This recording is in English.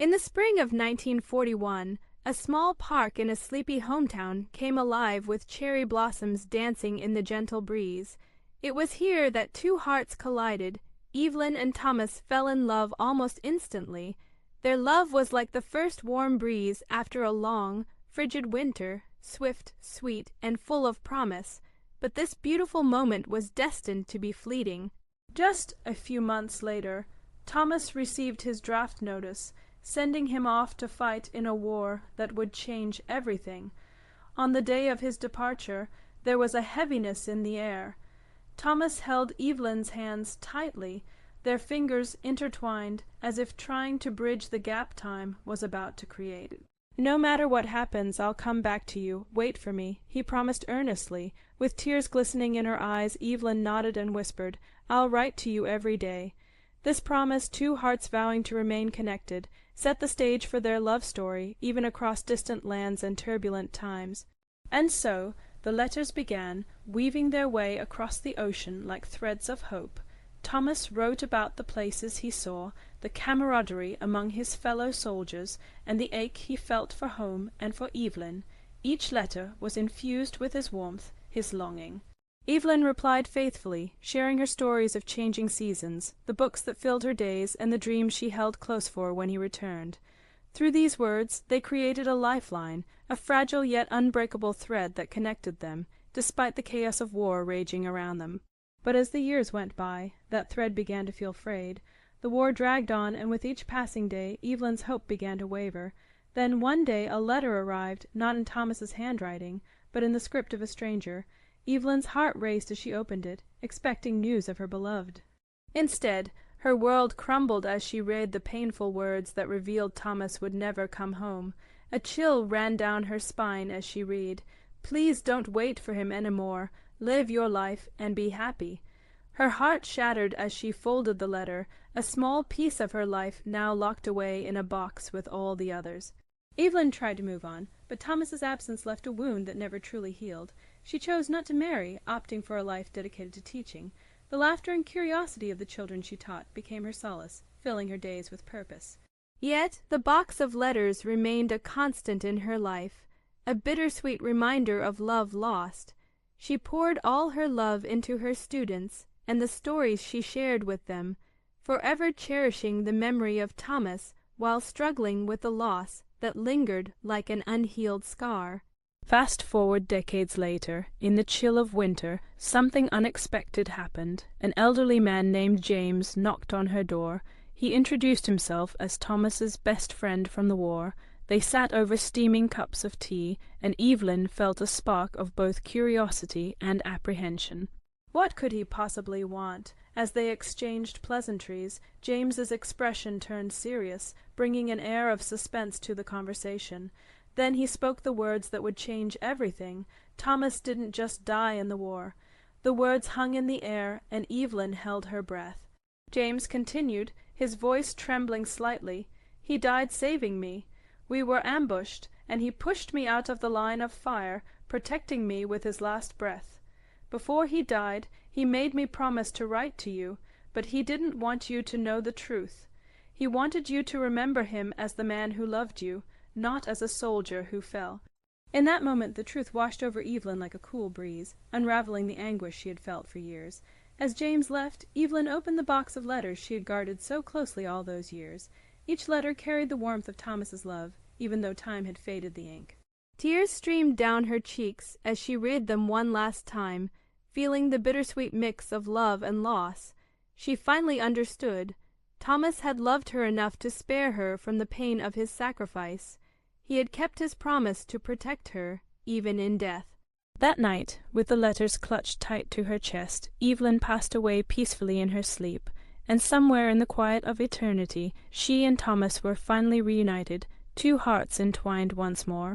In the spring of 1941, a small park in a sleepy hometown came alive with cherry blossoms dancing in the gentle breeze. It was here that two hearts collided. Evelyn and Thomas fell in love almost instantly. Their love was like the first warm breeze after a long, frigid winter, swift, sweet, and full of promise. But this beautiful moment was destined to be fleeting. Just a few months later, Thomas received his draft notice, sending him off to fight in a war that would change everything. On the day of his departure, there was a heaviness in the air. Thomas held Evelyn's hands tightly, their fingers intertwined as if trying to bridge the gap time was about to create. "No matter what happens, I'll come back to you. Wait for me," he promised earnestly. With tears glistening in her eyes, Evelyn nodded and whispered, "I'll write to you every day." This promise, two hearts vowing to remain connected, set the stage for their love story, even across distant lands and turbulent times. And so the letters began, weaving their way across the ocean like threads of hope. Thomas wrote about the places he saw, the camaraderie among his fellow soldiers, and the ache he felt for home and for Evelyn. Each letter was infused with his warmth, his longing. Evelyn replied faithfully, sharing her stories of changing seasons, the books that filled her days, and the dreams she held close for when he returned. Through these words they created a lifeline, a fragile yet unbreakable thread that connected them, despite the chaos of war raging around them. But as the years went by, that thread began to feel frayed. The war dragged on, and with each passing day Evelyn's hope began to waver. Then one day a letter arrived, not in Thomas's handwriting, but in the script of a stranger. Evelyn's heart raced as she opened it, expecting news of her beloved. Instead, her world crumbled as she read the painful words that revealed Thomas would never come home. A chill ran down her spine as she read, "Please don't wait for him any more. Live your life and be happy." Her heart shattered as she folded the letter, a small piece of her life now locked away in a box with all the others. Evelyn tried to move on, but Thomas's absence left a wound that never truly healed. She chose not to marry, opting for a life dedicated to teaching. The laughter and curiosity of the children she taught became her solace, filling her days with purpose. Yet the box of letters remained a constant in her life, a bittersweet reminder of love lost. She poured all her love into her students and the stories she shared with them, forever cherishing the memory of Thomas while struggling with the loss that lingered like an unhealed scar. Fast forward decades later, in the chill of winter, something unexpected happened. An elderly man named James knocked on her door. He introduced himself as Thomas's best friend from the war. They sat over steaming cups of tea, and Evelyn felt a spark of both curiosity and apprehension. What could he possibly want? As they exchanged pleasantries, James's expression turned serious, bringing an air of suspense to the conversation. Then he spoke the words that would change everything. Thomas didn't just die in the war. The words hung in the air, and Evelyn held her breath. James continued, his voice trembling slightly. "He died saving me. We were ambushed, and he pushed me out of the line of fire, protecting me with his last breath. Before he died, he made me promise to write to you, but he didn't want you to know the truth. He wanted you to remember him as the man who loved you, not as a soldier who fell." In that moment the truth washed over Evelyn like a cool breeze, unraveling the anguish she had felt for years. As James left, Evelyn opened the box of letters she had guarded so closely all those years. Each letter carried the warmth of Thomas's love, even though time had faded the ink. Tears streamed down her cheeks as she read them one last time, feeling the bittersweet mix of love and loss. She finally understood. Thomas had loved her enough to spare her from the pain of his sacrifice. He had kept his promise to protect her, even in death. That night, with the letters clutched tight to her chest, Evelyn passed away peacefully in her sleep, and somewhere in the quiet of eternity she and Thomas were finally reunited, two hearts entwined once more.